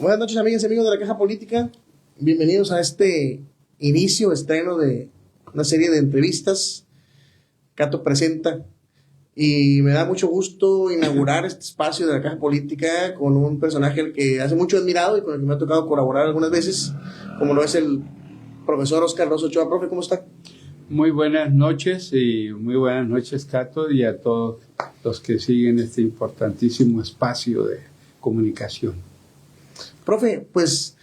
Buenas noches, amigas y amigos de la Caja Política. Bienvenidos a este estreno de una serie de entrevistas. Cato presenta y me da mucho gusto inaugurar este espacio de la Caja Política con un personaje al que hace mucho he admirado y con el que me ha tocado colaborar algunas veces, como lo es el profesor Óscar Rosa Ochoa. Profe, ¿cómo está? Muy buenas noches y muy buenas noches, Cato, y a todos los que siguen este importantísimo espacio de comunicación. Profe, pues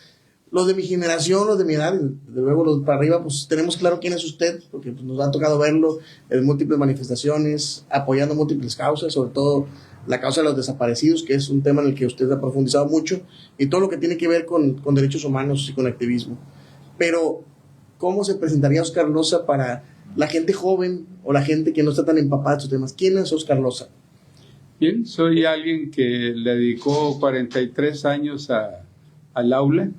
los de mi generación, los de mi edad, de luego los para arriba, pues tenemos claro quién es usted, porque pues, nos ha tocado verlo en múltiples manifestaciones, apoyando múltiples causas, sobre todo la causa de los desaparecidos, que es un tema en el que usted ha profundizado mucho, y todo lo que tiene que ver con derechos humanos y con activismo. Pero, ¿cómo se presentaría Óscar Loza para la gente joven o la gente que no está tan empapada de estos temas? ¿Quién es Óscar Loza? Bien, soy alguien que le dedicó 43 años al aula.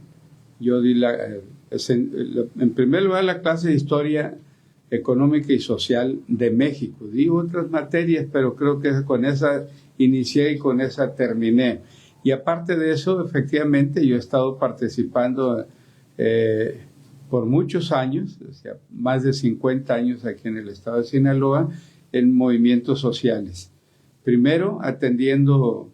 Yo di en primer lugar la clase de Historia Económica y Social de México. Di otras materias, pero creo que con esa inicié y con esa terminé. Y aparte de eso, efectivamente, yo he estado participando por muchos años, o sea, más de 50 años aquí en el estado de Sinaloa, en movimientos sociales. Primero, atendiendo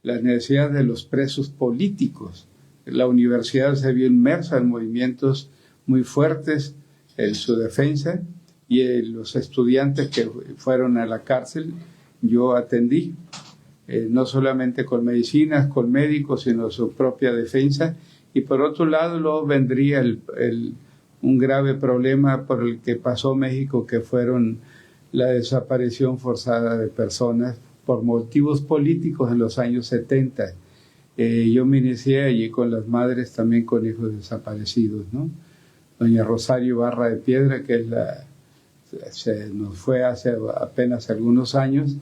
las necesidades de los presos políticos. La universidad se vio inmersa en movimientos muy fuertes en su defensa y los estudiantes que fueron a la cárcel yo atendí, no solamente con medicinas, con médicos, sino su propia defensa. Y por otro lado, luego vendría un grave problema por el que pasó México, que fueron la desaparición forzada de personas por motivos políticos en los años 70. Yo me inicié allí con las madres, también con hijos desaparecidos, ¿no? Doña Rosario Barra de Piedra, que se nos fue hace apenas algunos años,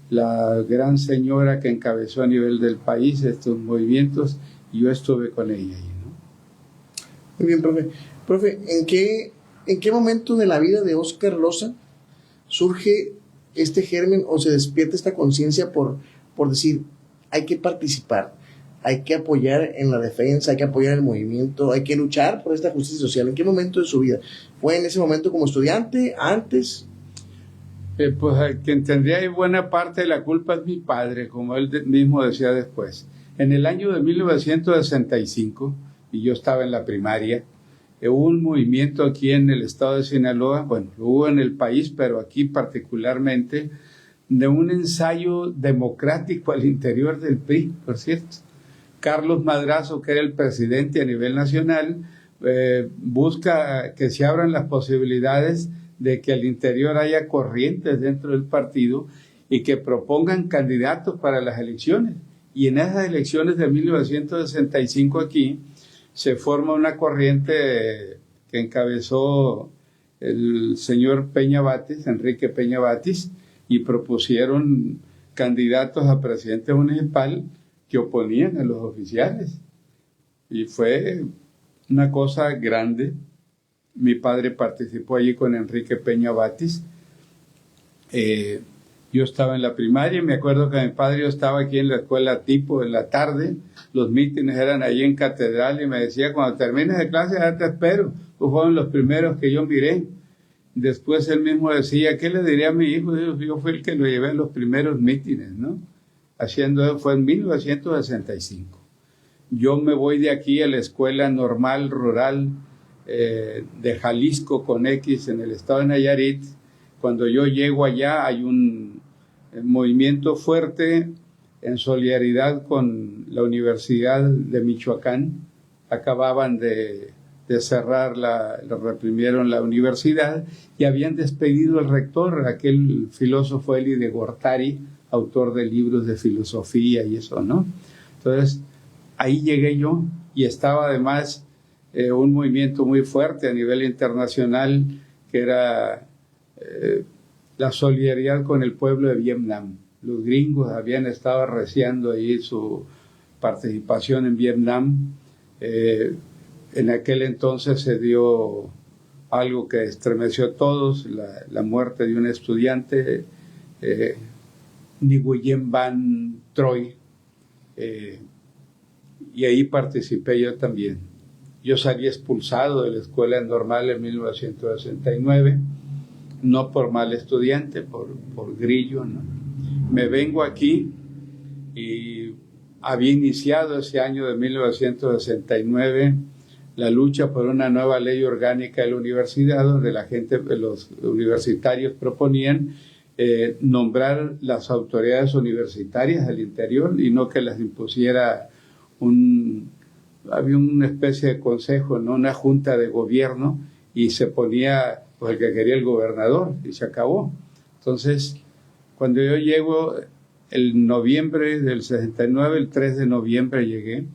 la gran señora que encabezó a nivel del país estos movimientos, y yo estuve con ella allí, ¿no? Muy bien, profe. Profe, ¿en qué momento de la vida de Óscar Loza surge este germen o se despierta esta conciencia por decir, hay que participar, hay que apoyar en la defensa, hay que apoyar el movimiento, hay que luchar por esta justicia social? ¿En qué momento de su vida? ¿Fue en ese momento como estudiante, antes? Pues quien tendría buena parte de la culpa es mi padre, como él mismo decía después. En el año de 1965, y yo estaba en la primaria, hubo un movimiento aquí en el estado de Sinaloa, bueno, lo hubo en el país, pero aquí particularmente, de un ensayo democrático al interior del PRI, por cierto. Carlos Madrazo, que era el presidente a nivel nacional, busca que se abran las posibilidades de que al interior haya corrientes dentro del partido y que propongan candidatos para las elecciones. Y en esas elecciones de 1965 aquí, se forma una corriente que encabezó el señor Peña Batis, Enrique Peña Batis, y propusieron candidatos a presidente municipal que oponían a los oficiales. Y fue una cosa grande. Mi padre participó allí con Enrique Peña Batis. Yo estaba en la primaria y me acuerdo que mi padre, yo estaba aquí en la escuela tipo en la tarde, los mítines eran allí en Catedral y me decía, cuando termines de clase ya te espero. Pues fueron los primeros que yo miré. Después él mismo decía, ¿qué le diría a mi hijo? Yo fui el que lo llevé a los primeros mítines, ¿no? Fue en 1965. Yo me voy de aquí a la Escuela Normal Rural de Jalisco con X en el estado de Nayarit. Cuando yo llego allá hay un movimiento fuerte en solidaridad con la Universidad de Michoacán. Acababan de cerrar, reprimieron la universidad y habían despedido al rector, aquel filósofo Eli de Gortari, autor de libros de filosofía y eso, ¿no? Entonces, ahí llegué yo y estaba además un movimiento muy fuerte a nivel internacional que era la solidaridad con el pueblo de Vietnam. Los gringos habían estado arreciando ahí su participación en Vietnam. En aquel entonces se dio algo que estremeció a todos, la muerte de un estudiante, Nguyen Van Troy, y ahí participé yo también. Yo salí expulsado de la escuela normal en 1969, no por mal estudiante, por grillo, ¿no? Me vengo aquí y había iniciado ese año de 1969 la lucha por una nueva ley orgánica de la universidad, donde los universitarios proponían nombrar las autoridades universitarias del interior y no que las impusiera había una especie de consejo, ¿no? Una junta de gobierno, y se ponía pues el que quería el gobernador y se acabó. Entonces, cuando yo llego el noviembre del 69, el 3 de noviembre llegué,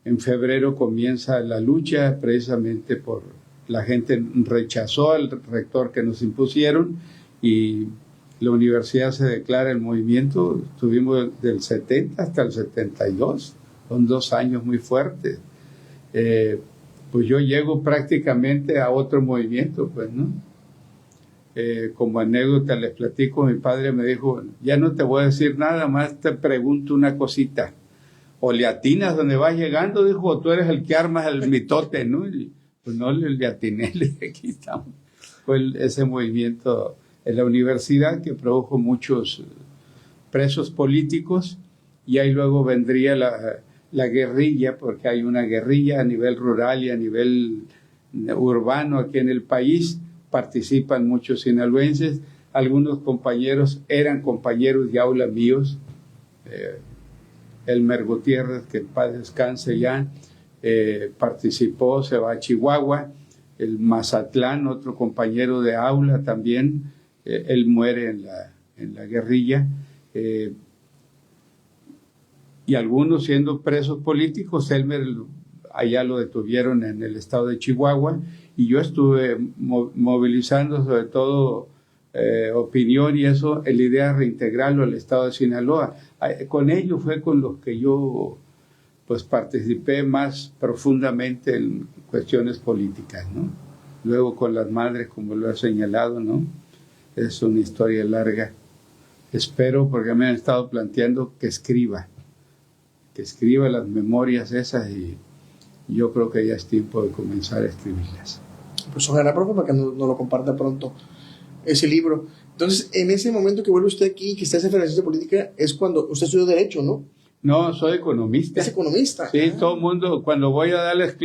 en febrero comienza la lucha precisamente por la gente rechazó al rector que nos impusieron y la universidad se declara el movimiento. Estuvimos del 70 hasta el 72, son 2 años muy fuertes. Pues yo llego prácticamente a otro movimiento, pues, ¿no? Como anécdota les platico, mi padre me dijo, ya no te voy a decir nada más, te pregunto una cosita. O le atinas donde vas llegando, dijo, o tú eres el que armas el mitote, ¿no? Y pues no le atiné, le dije, aquí estamos. Fue ese movimiento en la universidad que produjo muchos presos políticos, y ahí luego vendría la guerrilla, porque hay una guerrilla a nivel rural y a nivel urbano aquí en el país. Participan muchos sinaloenses, algunos compañeros eran compañeros de aula míos, Elmer Gutiérrez, que en paz descanse ya, participó, se va a Chihuahua. El Mazatlán, otro compañero de aula también, él muere en la guerrilla, y algunos siendo presos políticos. Elmer allá lo detuvieron en el estado de Chihuahua, y yo estuve movilizando sobre todo opinión y eso, en la idea de reintegrarlo al estado de Sinaloa. Con ello fue con los que yo pues participé más profundamente en cuestiones políticas, ¿no? Luego con las madres, como lo he señalado, ¿no? Es una historia larga. Espero, porque me han estado planteando que escriba las memorias esas, y yo creo que ya es tiempo de comenzar a escribirlas. Pues ojalá, profe, para que nos lo comparta pronto ese libro. Entonces, en ese momento que vuelve usted aquí, que está en Federación de Política, es cuando usted estudió Derecho, ¿no? No, soy economista. ¿Es economista? Sí, todo el mundo, cuando voy a darles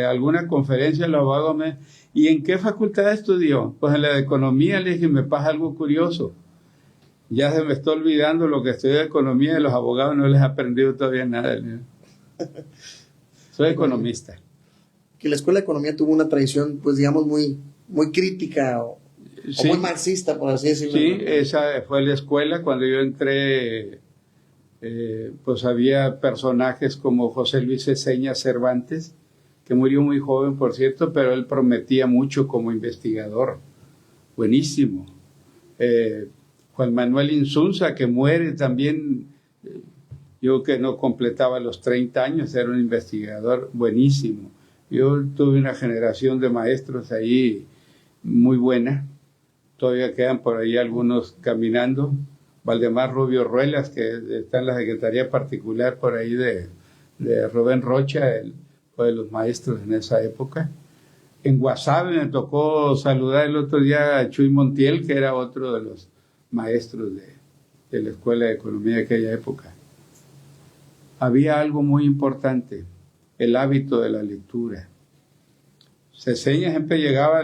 alguna conferencia, los abogados ¿y en qué facultad estudió? Pues en la de Economía. Le dije, me pasa algo curioso. Ya se me está olvidando lo que estudié de Economía, y los abogados no les he aprendido todavía nada. Soy economista. Que la Escuela de Economía tuvo una tradición, pues digamos, muy crítica o muy marxista, por así decirlo. Sí, esa fue la escuela. Cuando yo entré, pues había personajes como José Luis Eseña Cervantes, que murió muy joven, por cierto, pero él prometía mucho como investigador. Buenísimo. Juan Manuel Insunza, que muere también, yo que no completaba los 30 años, era un investigador buenísimo. Yo tuve una generación de maestros ahí muy buena. Todavía quedan por ahí algunos caminando. Valdemar Rubio Ruelas, que está en la Secretaría Particular por ahí de Rubén Rocha, él fue de los maestros en esa época. En Guasave me tocó saludar el otro día a Chuy Montiel, que era otro de los maestros de la Escuela de Economía de aquella época. Había algo muy importante, el hábito de la lectura. Ceseña siempre llegaba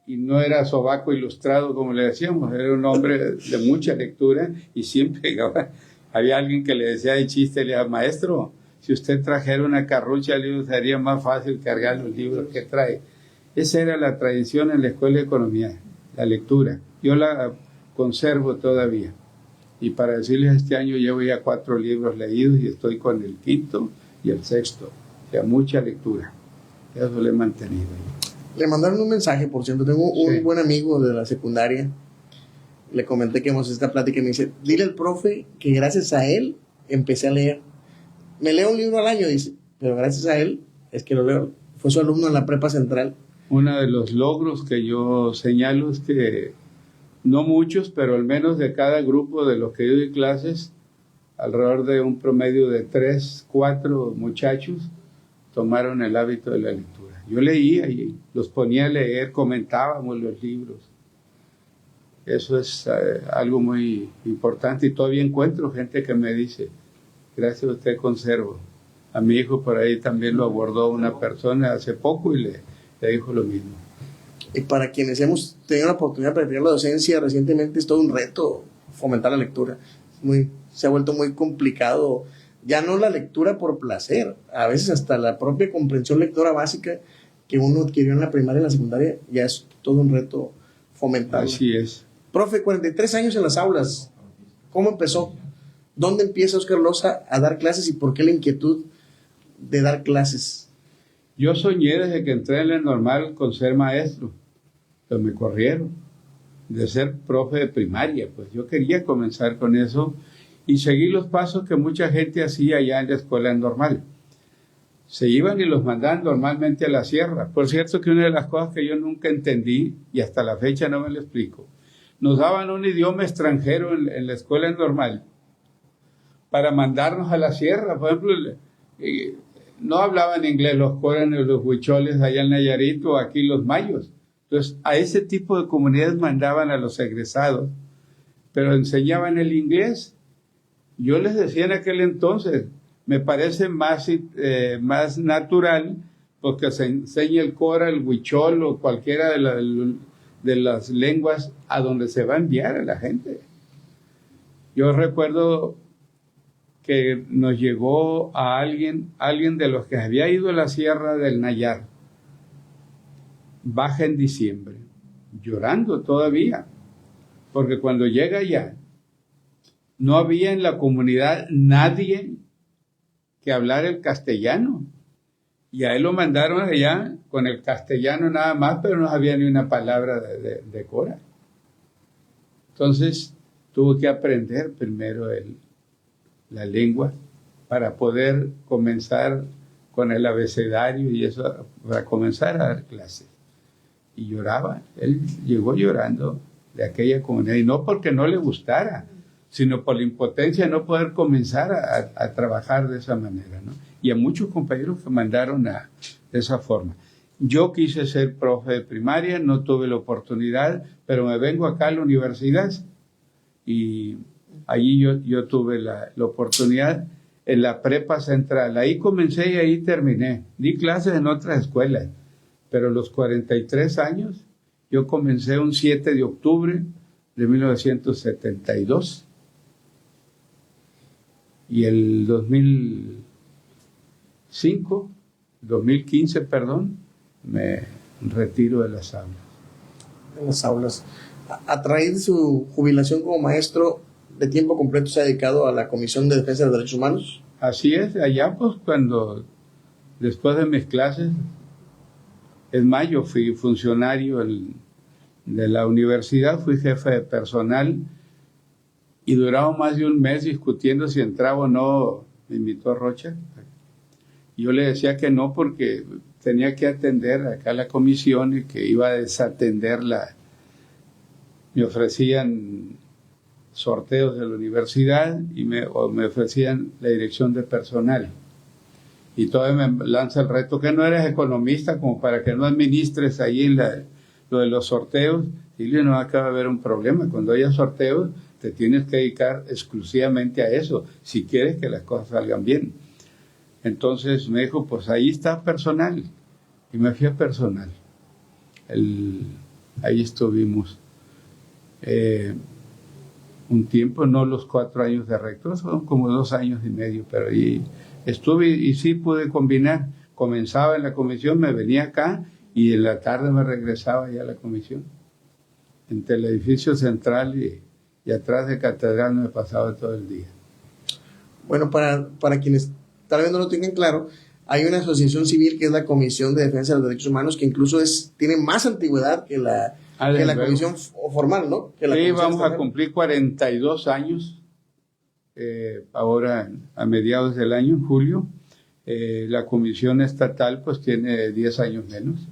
y no era sobaco ilustrado, como le decíamos, era un hombre de mucha lectura, y siempre llegaba. Había alguien que le decía de chiste, le decía, maestro, si usted trajera una carrucha de libros, sería más fácil cargar los libros que trae. Esa era la tradición en la Escuela de Economía, la lectura. Yo la conservo todavía. Y para decirles, este año llevo ya 4 libros leídos y estoy con el 5º y el 6º. O sea, mucha lectura. Eso lo he mantenido. Le mandaron un mensaje, por cierto. Tengo un buen amigo de la secundaria. Le comenté que hemos esta plática y me dice, dile al profe que gracias a él empecé a leer. Me leo un libro al año, dice, pero gracias a él es que lo leo. Fue su alumno en la prepa central. Uno de los logros que yo señalo es que no muchos, pero al menos de cada grupo de los que yo doy clases, alrededor de un promedio de 3, 4 muchachos tomaron el hábito de la lectura. Yo leía y los ponía a leer, comentábamos los libros. Eso es algo muy importante y todavía encuentro gente que me dice, gracias a usted conservo. A mi hijo por ahí también lo abordó una persona hace poco y le dijo lo mismo. Y para quienes hemos tenido la oportunidad de practicar la docencia recientemente es todo un reto fomentar la lectura. Se ha vuelto muy complicado, ya no la lectura por placer, a veces hasta la propia comprensión lectora básica que uno adquirió en la primaria y en la secundaria, ya es todo un reto fomentar. Así es. Profe, 43 años en las aulas, ¿cómo empezó? ¿Dónde empieza Óscar Loza a dar clases y por qué la inquietud de dar clases? Yo soñé desde que entré en la normal con ser maestro, pero me corrieron de ser profe de primaria, pues yo quería comenzar con eso y seguir los pasos que mucha gente hacía allá en la escuela normal. Se iban y los mandaban normalmente a la sierra. Por cierto que una de las cosas que yo nunca entendí y hasta la fecha no me lo explico, nos daban un idioma extranjero en la escuela normal para mandarnos a la sierra. Por ejemplo, no hablaban inglés los coreanos, los huicholes allá en Nayarit o aquí los mayos. Entonces, a ese tipo de comunidades mandaban a los egresados, pero enseñaban el inglés. Yo les decía en aquel entonces, me parece más natural porque se enseña el cora, el huichol o cualquiera de las lenguas a donde se va a enviar a la gente. Yo recuerdo que nos llegó a alguien de los que había ido a la sierra del Nayar, baja en diciembre, llorando todavía, porque cuando llega allá, no había en la comunidad nadie que hablara el castellano, y a él lo mandaron allá con el castellano nada más, pero no había ni una palabra de cora. Entonces tuvo que aprender primero la lengua para poder comenzar con el abecedario y eso, para comenzar a dar clases. Y lloraba, él llegó llorando de aquella comunidad, y no porque no le gustara, sino por la impotencia de no poder comenzar a trabajar de esa manera, ¿no? Y a muchos compañeros que mandaron de esa forma. Yo quise ser profe de primaria, no tuve la oportunidad, pero me vengo acá a la universidad y allí yo tuve la oportunidad en la prepa central. Ahí comencé y ahí terminé. Di clases en otras escuelas, pero a los 43 años yo comencé un 7 de octubre de 1972 y el 2015, me retiro de las aulas. En las aulas. A través de su jubilación como maestro de tiempo completo se ha dedicado a la Comisión de Defensa de los Derechos Humanos. Así es, allá pues después de mis clases, en mayo fui funcionario de la universidad, fui jefe de personal y duraba más de un mes discutiendo si entraba o no. Me invitó Rocha. Yo le decía que no porque tenía que atender acá la comisión y que iba a desatender me ofrecían sorteos de la universidad y me ofrecían la dirección de personal. Y todavía me lanza el reto que no eres economista como para que no administres ahí lo de los sorteos. Y no acaba de haber un problema. Cuando haya sorteos te tienes que dedicar exclusivamente a eso si quieres que las cosas salgan bien. Entonces me dijo, pues ahí está personal. Y me fui a personal. Ahí estuvimos un tiempo, no los 4 años de rector, son como 2 años y medio, pero ahí estuve y sí pude combinar. Comenzaba en la comisión, me venía acá y en la tarde me regresaba ya a la comisión. Entre el edificio central y atrás de Catedral me pasaba todo el día. Bueno, para quienes tal vez no lo tengan claro, hay una asociación civil que es la Comisión de Defensa de los Derechos Humanos, que incluso tiene más antigüedad que la comisión formal, ¿no? Sí, vamos a cumplir 42 años, ahora a mediados del año, en julio. La comisión estatal pues tiene 10 años menos,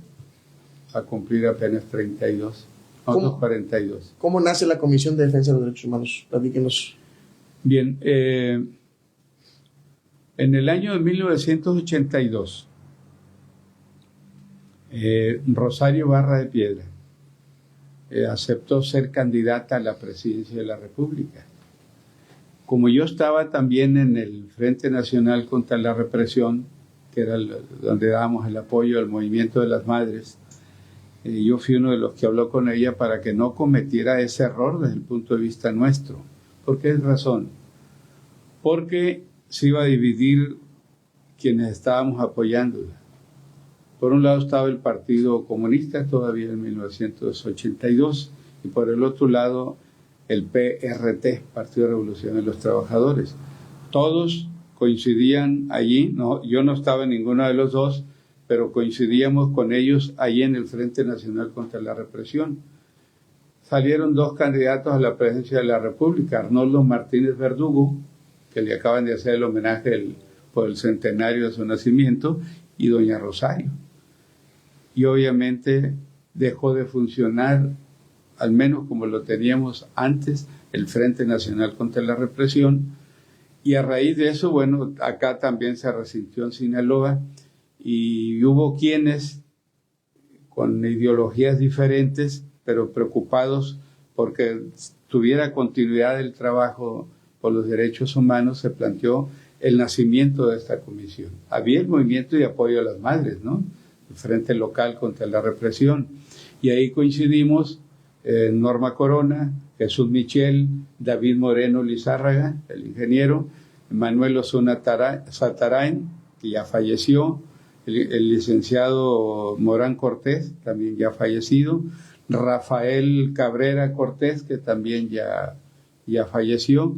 a cumplir apenas 32, nosotros 42. ¿Cómo nace la Comisión de Defensa de los Derechos Humanos? Platíquenos. Bien, en el año de 1982, Rosario Barra de Piedra aceptó ser candidata a la presidencia de la República. Como yo estaba también en el Frente Nacional contra la Represión, que era donde dábamos el apoyo al movimiento de las madres, yo fui uno de los que habló con ella para que no cometiera ese error desde el punto de vista nuestro. ¿Por qué razón? Porque se iba a dividir quienes estábamos apoyándola. Por un lado estaba el Partido Comunista, todavía en 1982, y por el otro lado el PRT, Partido de Revolución de los Trabajadores. Todos coincidían allí, no, yo no estaba en ninguno de los dos, pero coincidíamos con ellos allí en el Frente Nacional contra la Represión. Salieron dos candidatos a la presidencia de la República, Arnoldo Martínez Verdugo, que le acaban de hacer el homenaje por el centenario de su nacimiento, y doña Rosario. Y obviamente dejó de funcionar, al menos como lo teníamos antes, el Frente Nacional contra la Represión, y a raíz de eso, bueno, acá también se resintió en Sinaloa, y hubo quienes con ideologías diferentes, pero preocupados porque tuviera continuidad el trabajo por los derechos humanos, se planteó el nacimiento de esta comisión. Había el movimiento de apoyo a las madres, ¿no? El Frente Local contra la Represión. Y ahí coincidimos Norma Corona, Jesús Michel, David Moreno Lizárraga, el ingeniero, Manuel Osuna Satarain, que ya falleció, el licenciado Morán Cortés, también ya fallecido, Rafael Cabrera Cortés, que también ya falleció.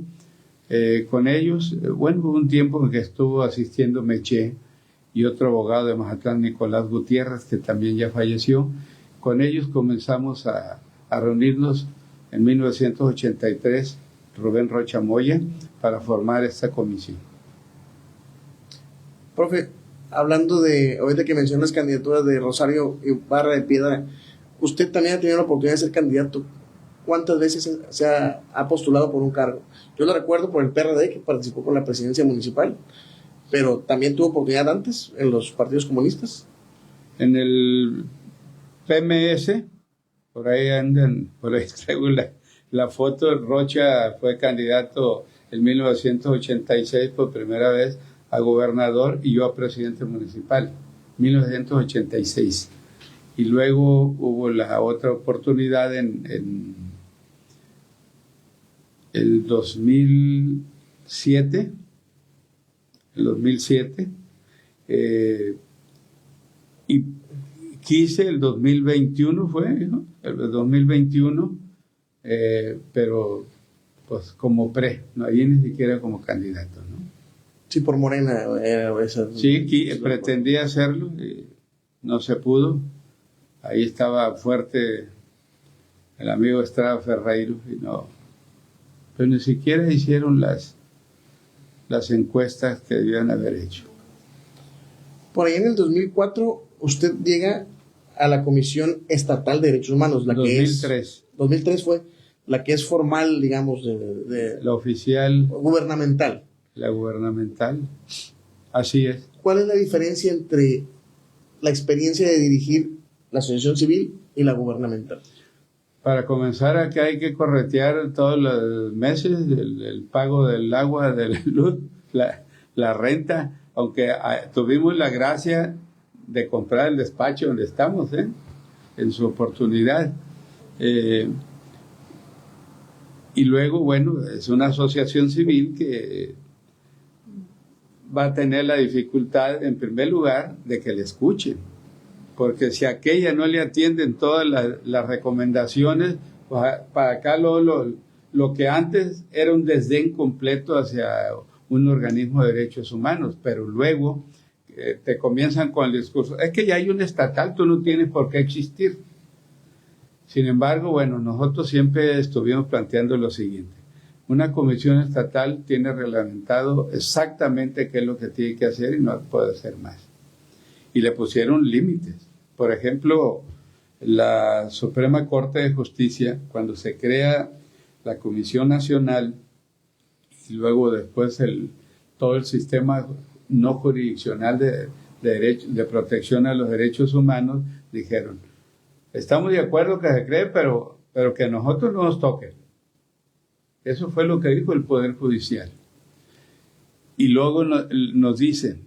Con ellos, bueno, hubo un tiempo en que estuvo asistiendo Meché y otro abogado de Mazatlán, Nicolás Gutiérrez, que también ya falleció. Con ellos comenzamos a reunirnos en 1983, Rubén Rocha Moya, para formar esta comisión. Profe, hablando de, ahorita que mencionas las candidaturas de Rosario Barra de Piedra, usted también ha tenido la oportunidad de ser candidato. ¿Cuántas veces se ha postulado por un cargo? Yo lo recuerdo por el PRD, que participó con la presidencia municipal, pero también tuvo oportunidad antes en los partidos comunistas. En el PMS, por ahí andan, por ahí traigo la foto. Rocha fue candidato en 1986 por primera vez a gobernador y yo a presidente municipal, 1986. Y luego hubo la otra oportunidad en el 2007, y quise el 2021 fue, ¿no? El 2021, pero pues como no había ni siquiera como candidato, ¿no? Sí, por Morena. Sí, pretendía hacerlo y no se pudo. Ahí estaba fuerte el amigo Estrada Ferreiro y no, pero ni siquiera hicieron las encuestas que debían haber hecho. Por ahí en el 2004 usted llega a la Comisión Estatal de Derechos Humanos, la 2003. 2003 fue la que es formal, digamos, de la oficial. Gubernamental. La gubernamental, así es. ¿Cuál es la diferencia entre la experiencia de dirigir la asociación civil y la gubernamental? Para comenzar, acá hay que corretear todos los meses el pago del agua, de la luz, la renta, aunque tuvimos la gracia de comprar el despacho donde estamos, en su oportunidad. Y luego, bueno, es una asociación civil que va a tener la dificultad, en primer lugar, de que le escuchen. Porque si a aquella no le atienden todas las recomendaciones, pues para acá lo que antes era un desdén completo hacia un organismo de derechos humanos, pero luego te comienzan con el discurso, es que ya hay un estatal, tú no tienes por qué existir. Sin embargo, bueno, nosotros siempre estuvimos planteando lo siguiente. Una comisión estatal tiene reglamentado exactamente qué es lo que tiene que hacer y no puede hacer más. Y le pusieron límites. Por ejemplo, la Suprema Corte de Justicia, cuando se crea la Comisión Nacional y luego después todo el sistema no jurisdiccional de protección a los derechos humanos, dijeron, estamos de acuerdo que se cree, pero que a nosotros no nos toque. Eso fue lo que dijo el Poder Judicial. Y luego nos dicen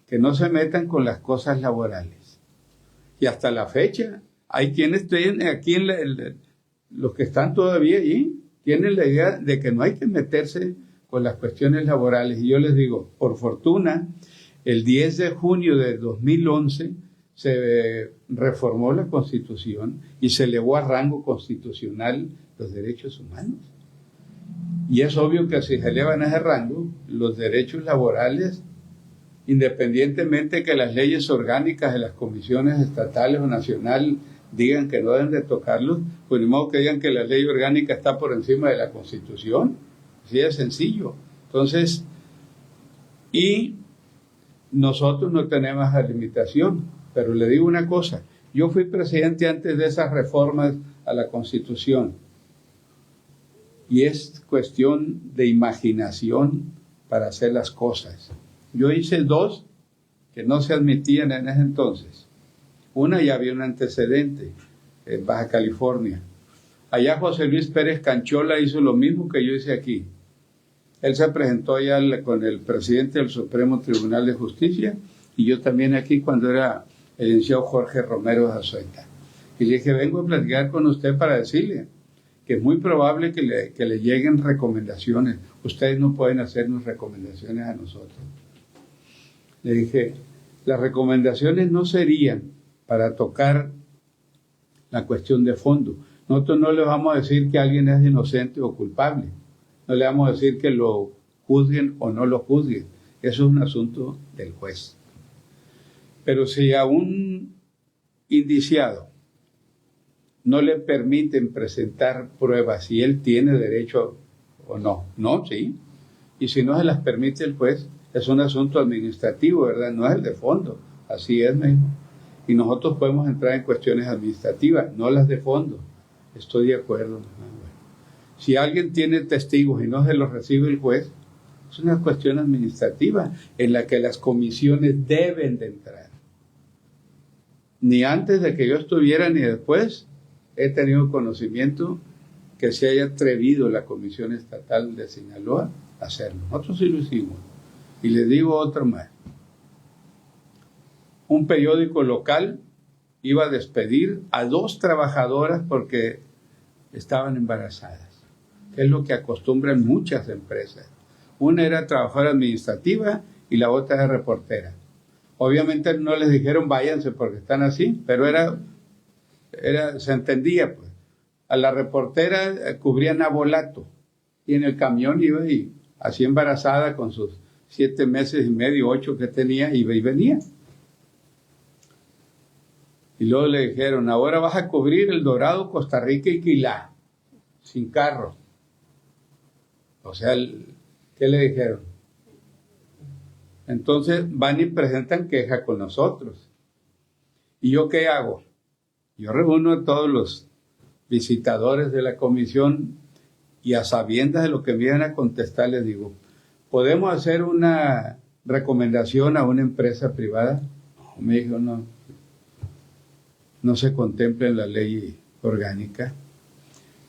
que no se metan con las cosas laborales. Y hasta la fecha, hay quienes tienen aquí, los que están todavía allí, tienen la idea de que no hay que meterse con las cuestiones laborales. Y yo les digo, por fortuna, el 10 de junio de 2011 se reformó la Constitución y se elevó a rango constitucional los derechos humanos. Y es obvio que si se elevan a ese rango, los derechos laborales, independientemente de que las leyes orgánicas de las comisiones estatales o nacionales digan que no deben de tocarlos, pues ni modo que digan que la ley orgánica está por encima de la Constitución. Así de sencillo. Entonces, y nosotros no tenemos esa limitación, pero le digo una cosa, yo fui presidente antes de esas reformas a la Constitución, y es cuestión de imaginación para hacer las cosas. Yo hice 2 que no se admitían en ese entonces. Una, ya había un antecedente en Baja California. Allá José Luis Pérez Canchola hizo lo mismo que yo hice aquí. Él se presentó allá con el presidente del Supremo Tribunal de Justicia y yo también aquí cuando era el licenciado Jorge Romero Zazueta. Y le dije, vengo a platicar con usted para decirle que es muy probable que le lleguen recomendaciones. Ustedes no pueden hacernos recomendaciones a nosotros. Le dije, las recomendaciones no serían para tocar la cuestión de fondo. Nosotros no le vamos a decir que alguien es inocente o culpable. No le vamos a decir que lo juzguen o no lo juzguen. Eso es un asunto del juez. Pero si a un indiciado no le permiten presentar pruebas si él tiene derecho o no, sí. Y si no se las permite el juez, es un asunto administrativo, ¿verdad? No es el de fondo. Así es mismo. Y nosotros podemos entrar en cuestiones administrativas, no las de fondo. Estoy de acuerdo. Si alguien tiene testigos y no se los recibe el juez, es una cuestión administrativa en la que las comisiones deben de entrar. Ni antes de que yo estuviera ni después he tenido conocimiento que se haya atrevido la Comisión Estatal de Sinaloa a hacerlo. Nosotros sí lo hicimos. Y les digo otro más. Un periódico local iba a despedir a 2 trabajadoras porque estaban embarazadas, que es lo que acostumbran muchas empresas. Una era trabajadora administrativa y la otra era reportera. Obviamente no les dijeron váyanse porque están así, pero se entendía, pues. A la reportera cubrían abolato y en el camión iba y así embarazada con sus 7 meses y medio, 8 que tenía, iba y venía. Y luego le dijeron, ahora vas a cubrir El Dorado, Costa Rica y Quilá, sin carro. O sea, ¿qué le dijeron? Entonces van y presentan queja con nosotros. ¿Y yo qué hago? Yo reúno a todos los visitadores de la comisión y a sabiendas de lo que me iban a contestar les digo, ¿podemos hacer una recomendación a una empresa privada? No, me dijo, no se contempla en la ley orgánica.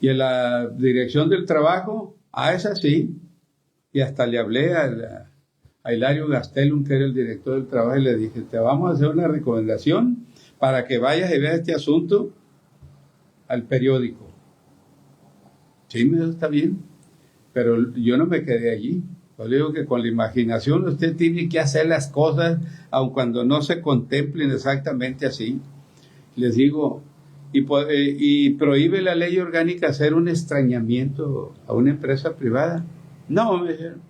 Y en la dirección del trabajo, es así. Y hasta le hablé a Hilario Gastelum, que era el director del trabajo, y le dije, te vamos a hacer una recomendación para que vayas y veas este asunto al periódico. Sí, me dijo, está bien. Pero yo no me quedé allí. Yo le digo que con la imaginación usted tiene que hacer las cosas, aun cuando no se contemplen exactamente así. Les digo, y prohíbe la ley orgánica hacer un extrañamiento a una empresa privada. No, me dijeron.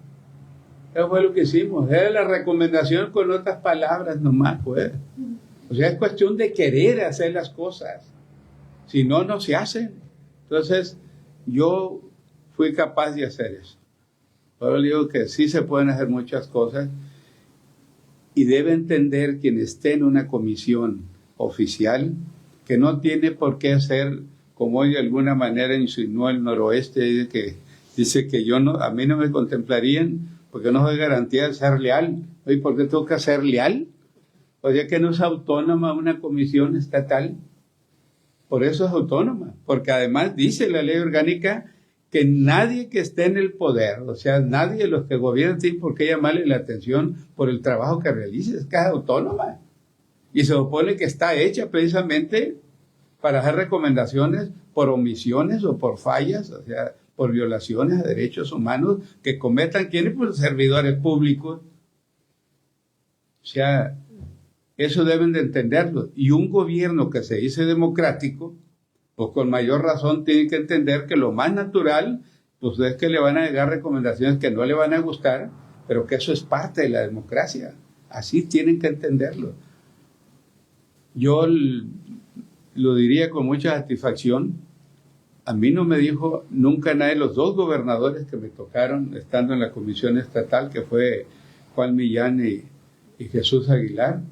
Eso fue lo que hicimos. Era la recomendación con otras palabras nomás, pues. O sea, es cuestión de querer hacer las cosas. Si no, no se hacen. Entonces, yo fui capaz de hacer eso. Ahora le digo que sí se pueden hacer muchas cosas y debe entender quien esté en una comisión oficial que no tiene por qué ser, como hoy de alguna manera insinuó el noroeste, que Dice que a mí no me contemplarían porque no soy garantía de ser leal. Oye, ¿por qué tengo que ser leal? O sea que no es autónoma una comisión estatal. Por eso es autónoma, porque además dice la ley orgánica que nadie que esté en el poder, o sea, nadie de los que gobiernan tiene por qué llamarle la atención por el trabajo que realice, es que es autónoma. Y se supone que está hecha precisamente para hacer recomendaciones por omisiones o por fallas, o sea, por violaciones a derechos humanos que cometan quienes, pues, servidores públicos. O sea, eso deben de entenderlo. Y un gobierno que se dice democrático, pues con mayor razón tiene que entender que lo más natural, pues es que le van a llegar recomendaciones que no le van a gustar, pero que eso es parte de la democracia. Así tienen que entenderlo. Yo lo diría con mucha satisfacción. A mí no me dijo nunca nadie, los dos gobernadores que me tocaron estando en la comisión estatal, que fue Juan Millán y Jesús Aguilar,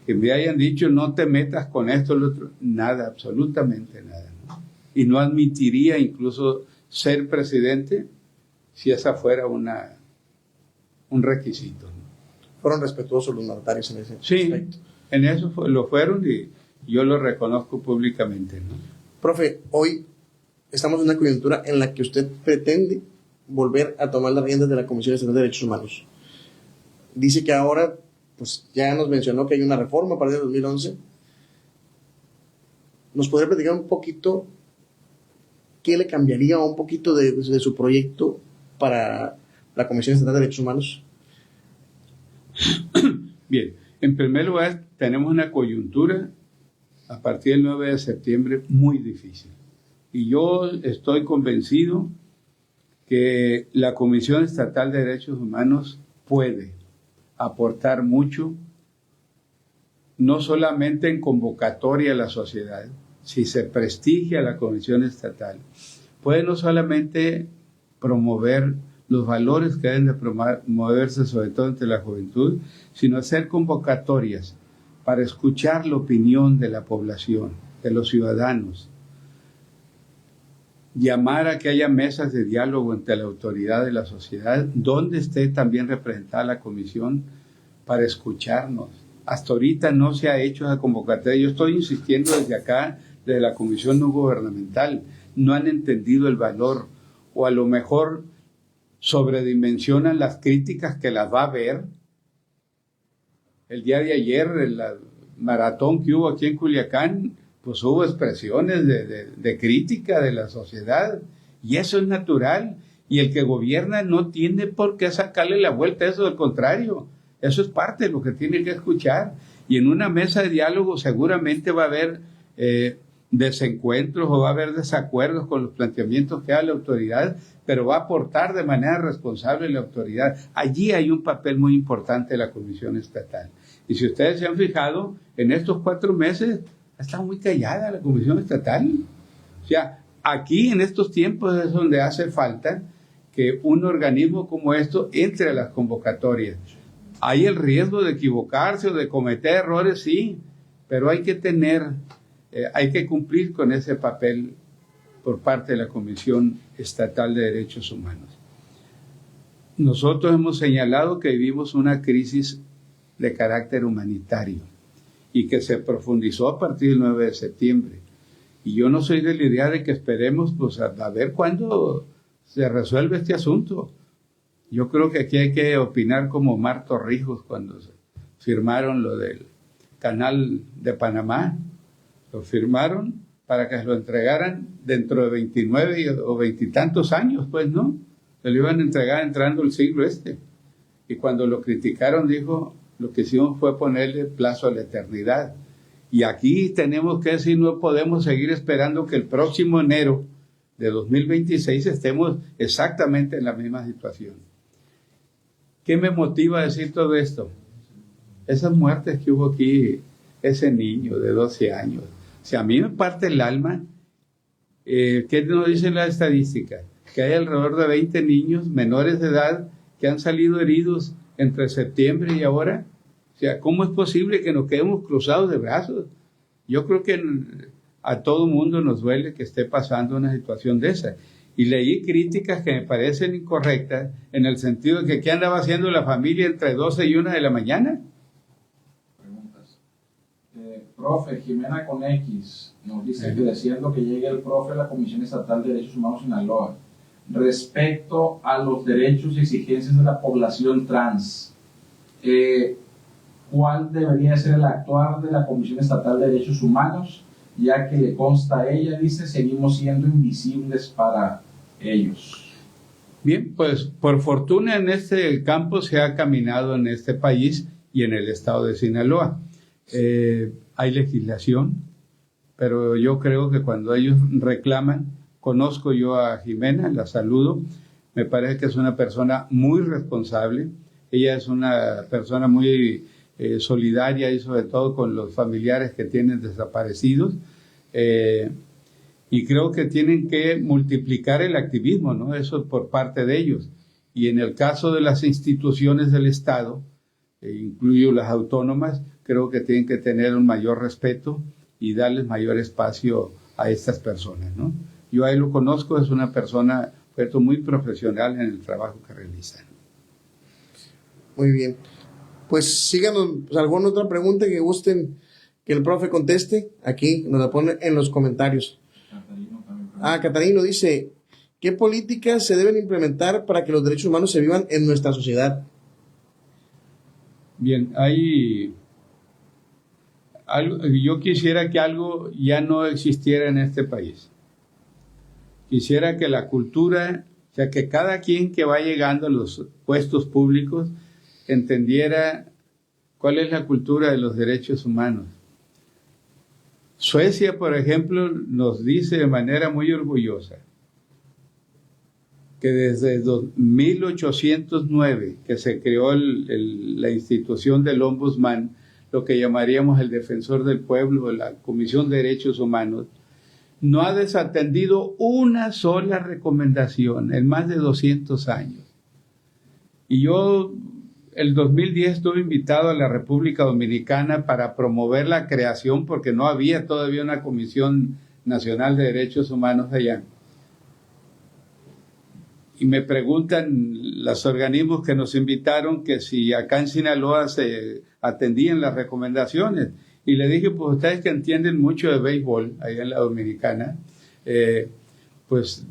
que me hayan dicho no te metas con esto o lo otro. Nada, absolutamente nada, ¿no? Y no admitiría incluso ser presidente si esa fuera un requisito, ¿no? Fueron respetuosos los mandatarios en ese Sí, aspecto. en eso lo fueron y yo lo reconozco públicamente, ¿no? Profe, hoy estamos en una coyuntura en la que usted pretende volver a tomar las riendas de la Comisión Estatal de Derechos Humanos. Dice que ahora, pues ya nos mencionó que hay una reforma a partir de 2011. ¿Nos podría platicar un poquito qué le cambiaría un poquito de su proyecto para la Comisión Estatal de Derechos Humanos? Bien, en primer lugar, tenemos una coyuntura a partir del 9 de septiembre muy difícil. Y yo estoy convencido que la Comisión Estatal de Derechos Humanos puede aportar mucho, no solamente en convocatoria a la sociedad, si se prestigia a la Comisión Estatal, puede no solamente promover los valores que deben de promoverse, sobre todo entre la juventud, sino hacer convocatorias para escuchar la opinión de la población, de los ciudadanos, llamar a que haya mesas de diálogo entre la autoridad y la sociedad, donde esté también representada la comisión para escucharnos. Hasta ahorita no se ha hecho esa convocatoria. Yo estoy insistiendo desde acá, desde la comisión no gubernamental. No han entendido el valor, o a lo mejor sobredimensionan las críticas que las va a haber. El día de ayer, el maratón que hubo aquí en Culiacán, pues hubo expresiones de crítica de la sociedad, y eso es natural, y el que gobierna no tiene por qué sacarle la vuelta a eso, al contrario, eso es parte de lo que tiene que escuchar, y en una mesa de diálogo seguramente va a haber desencuentros o va a haber desacuerdos con los planteamientos que haga la autoridad, pero va a aportar de manera responsable la autoridad. Allí hay un papel muy importante de la Comisión Estatal, y si ustedes se han fijado, en estos 4 meses ha estado muy callada la Comisión Estatal. O sea, aquí en estos tiempos es donde hace falta que un organismo como esto entre a las convocatorias. Hay el riesgo de equivocarse o de cometer errores, sí, pero hay que cumplir con ese papel por parte de la Comisión Estatal de Derechos Humanos. Nosotros hemos señalado que vivimos una crisis de carácter humanitario y que se profundizó a partir del 9 de septiembre. Y yo no soy de la idea de que esperemos pues, a ver cuándo se resuelve este asunto. Yo creo que aquí hay que opinar como Omar Torrijos cuando firmaron lo del canal de Panamá. Lo firmaron para que se lo entregaran dentro de 29 o 20 y tantos años, pues, ¿no? Se lo iban a entregar entrando el siglo este. Y cuando lo criticaron, dijo, lo que hicimos fue ponerle plazo a la eternidad. Y aquí tenemos que decir, no podemos seguir esperando que el próximo enero de 2026 estemos exactamente en la misma situación. ¿Qué me motiva a decir todo esto? Esas muertes que hubo aquí, ese niño de 12 años. O sea, a mí me parte el alma. ¿Qué nos dice la estadística? Que hay alrededor de 20 niños menores de edad que han salido heridos entre septiembre y ahora. O sea, ¿cómo es posible que nos quedemos cruzados de brazos? Yo creo que a todo mundo nos duele que esté pasando una situación de esa. Y leí críticas que me parecen incorrectas en el sentido de que ¿qué andaba haciendo la familia entre 12 y 1 de la mañana? Preguntas. Profe, Jimena con X nos dice que deseando que llegue el profe a la Comisión Estatal de Derechos Humanos Sinaloa respecto a los derechos y exigencias de la población trans. ¿Cuál debería ser el actuar de la Comisión Estatal de Derechos Humanos? Ya que le consta a ella, dice, seguimos siendo invisibles para ellos. Bien, pues por fortuna en este campo se ha caminado en este país y en el estado de Sinaloa. Hay legislación, pero yo creo que cuando ellos reclaman, conozco yo a Jimena, la saludo, me parece que es una persona muy responsable, ella es una persona muy solidaria y sobre todo con los familiares que tienen desaparecidos. Y creo que tienen que multiplicar el activismo, ¿no? Eso por parte de ellos. Y en el caso de las instituciones del Estado, incluyo las autónomas, creo que tienen que tener un mayor respeto y darles mayor espacio a estas personas, ¿no? Yo a él lo conozco, es una persona muy profesional en el trabajo que realiza. Muy bien. Pues síganos, pues, alguna otra pregunta que gusten que el profe conteste, aquí nos la pone en los comentarios. Catarino dice, ¿qué políticas se deben implementar para que los derechos humanos se vivan en nuestra sociedad? Bien, yo quisiera que algo ya no existiera en este país. Quisiera que la cultura, o sea, que cada quien que va llegando a los puestos públicos entendiera cuál es la cultura de los derechos humanos. Suecia, por ejemplo, nos dice de manera muy orgullosa que desde 1809, que se creó la institución del Ombudsman, lo que llamaríamos el Defensor del Pueblo, la Comisión de Derechos Humanos, no ha desatendido una sola recomendación en más de 200 años. Y yo, el 2010, estuve invitado a la República Dominicana para promover la creación, porque no había todavía una Comisión Nacional de Derechos Humanos allá. Y me preguntan los organismos que nos invitaron que si acá en Sinaloa se atendían las recomendaciones. Y le dije, pues ustedes que entienden mucho de béisbol allá en la Dominicana, pues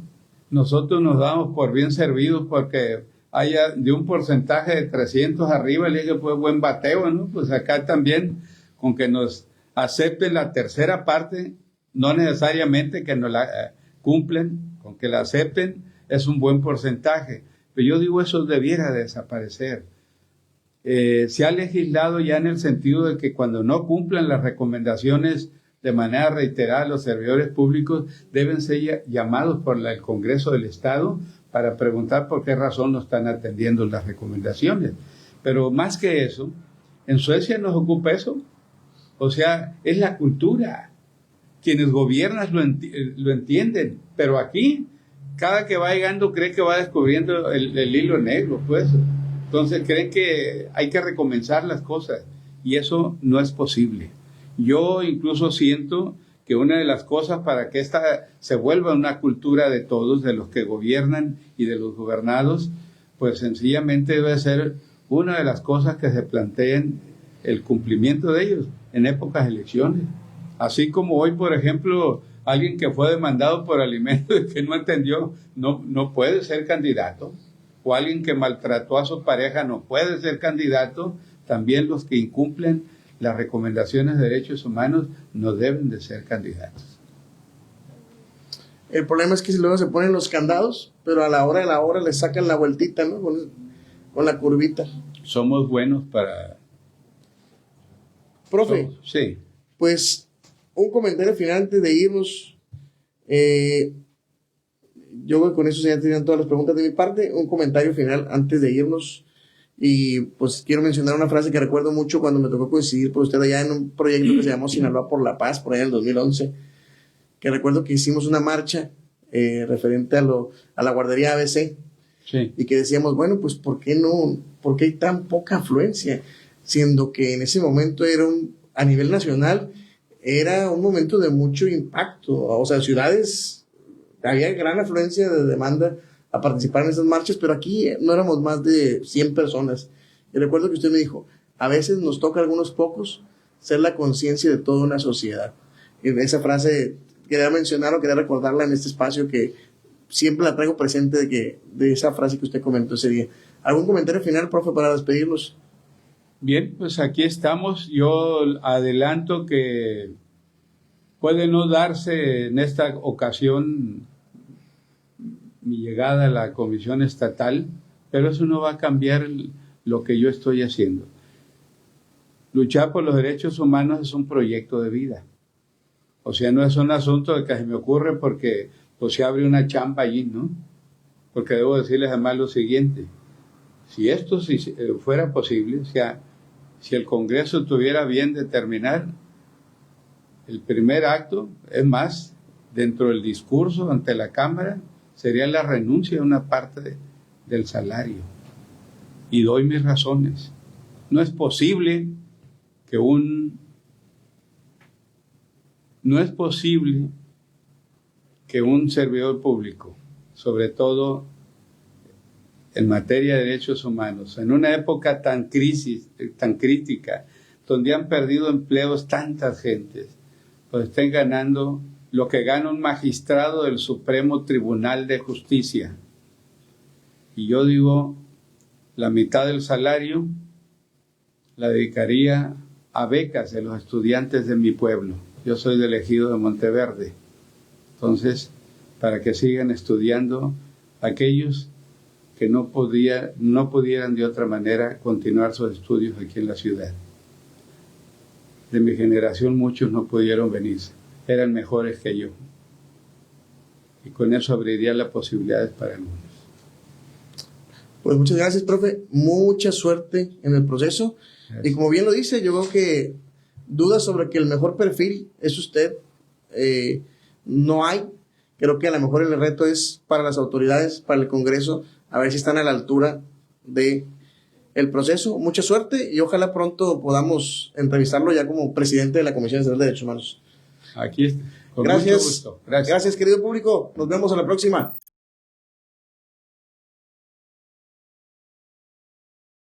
nosotros nos damos por bien servidos porque haya de un porcentaje de 300 arriba. Le dije, pues buen bateo, ¿no? Pues acá también, con que nos acepten la tercera parte, no necesariamente que nos la cumplen, con que la acepten es un buen porcentaje. Pero yo digo, eso debiera desaparecer. Se ha legislado ya en el sentido de que cuando no cumplan las recomendaciones de manera reiterada, los servidores públicos deben ser llamados por el Congreso del Estado para preguntar por qué razón no están atendiendo las recomendaciones. Pero más que eso, en Suecia nos ocupa eso. O sea, es la cultura. Quienes gobiernan lo entienden, pero aquí, cada que va llegando cree que va descubriendo el hilo negro, pues. Entonces creen que hay que recomenzar las cosas y eso no es posible. Yo incluso siento que una de las cosas para que esta se vuelva una cultura de todos, de los que gobiernan y de los gobernados, pues sencillamente debe ser una de las cosas que se planteen el cumplimiento de ellos en épocas de elecciones. Así como hoy, por ejemplo, alguien que fue demandado por alimentos y que no atendió, no puede ser candidato. O alguien que maltrató a su pareja no puede ser candidato. También los que incumplen las recomendaciones de derechos humanos no deben de ser candidatos. El problema es que si luego se ponen los candados, pero a la hora le sacan la vueltita, ¿no? Con la curvita. Somos buenos para... Profe, sí. Pues un comentario final antes de irnos. Yo con eso ya tenían todas las preguntas de mi parte. Un comentario final antes de irnos. Y pues quiero mencionar una frase que recuerdo mucho cuando me tocó coincidir por usted allá en un proyecto que se llamó Sinaloa por la Paz, por allá en el 2011. Que recuerdo que hicimos una marcha referente a la guardería ABC. Sí. Y que decíamos, bueno, pues ¿por qué hay tan poca afluencia? Siendo que en ese momento a nivel nacional, era un momento de mucho impacto. O sea, ciudades había gran afluencia de demanda a participar en esas marchas, pero aquí no éramos más de 100 personas. Y recuerdo que usted me dijo, a veces nos toca a algunos pocos ser la conciencia de toda una sociedad. Y esa frase quería mencionar o quería recordarla en este espacio, que siempre la traigo presente de esa frase que usted comentó ese día. ¿Algún comentario final, profe, para despedirlos? Bien, pues aquí estamos. Yo adelanto que puede no darse en esta ocasión mi llegada a la Comisión Estatal, pero eso no va a cambiar lo que yo estoy haciendo. Luchar por los derechos humanos es un proyecto de vida. O sea, no es un asunto de que se me ocurre porque pues, se abre una chamba allí, ¿no? Porque debo decirles además lo siguiente. Si esto fuera posible, o sea, si el Congreso tuviera bien determinar el primer acto, es más, dentro del discurso ante la Cámara, sería la renuncia de una parte del salario. Y doy mis razones. No es posible que un servidor público, sobre todo en materia de derechos humanos, en una época tan crítica, donde han perdido empleos tantas gentes, pues estén ganando lo que gana un magistrado del Supremo Tribunal de Justicia. Y yo digo, la mitad del salario la dedicaría a becas de los estudiantes de mi pueblo. Yo soy del ejido de Monteverde. Entonces, para que sigan estudiando aquellos que no pudieran de otra manera continuar sus estudios aquí en la ciudad. De mi generación muchos no pudieron venirse, eran mejores que yo. Y con eso abriría las posibilidades para algunos. Pues muchas gracias, profe. Mucha suerte en el proceso. Gracias. Y como bien lo dice, yo creo que dudas sobre que el mejor perfil es usted. No hay. Creo que a lo mejor el reto es para las autoridades, para el Congreso, a ver si están a la altura de el proceso. Mucha suerte y ojalá pronto podamos entrevistarlo ya como presidente de la Comisión Estatal de Derechos Humanos. Aquí está. Con Gracias. Mucho gusto. Gracias. Gracias, querido público. Nos vemos a la próxima.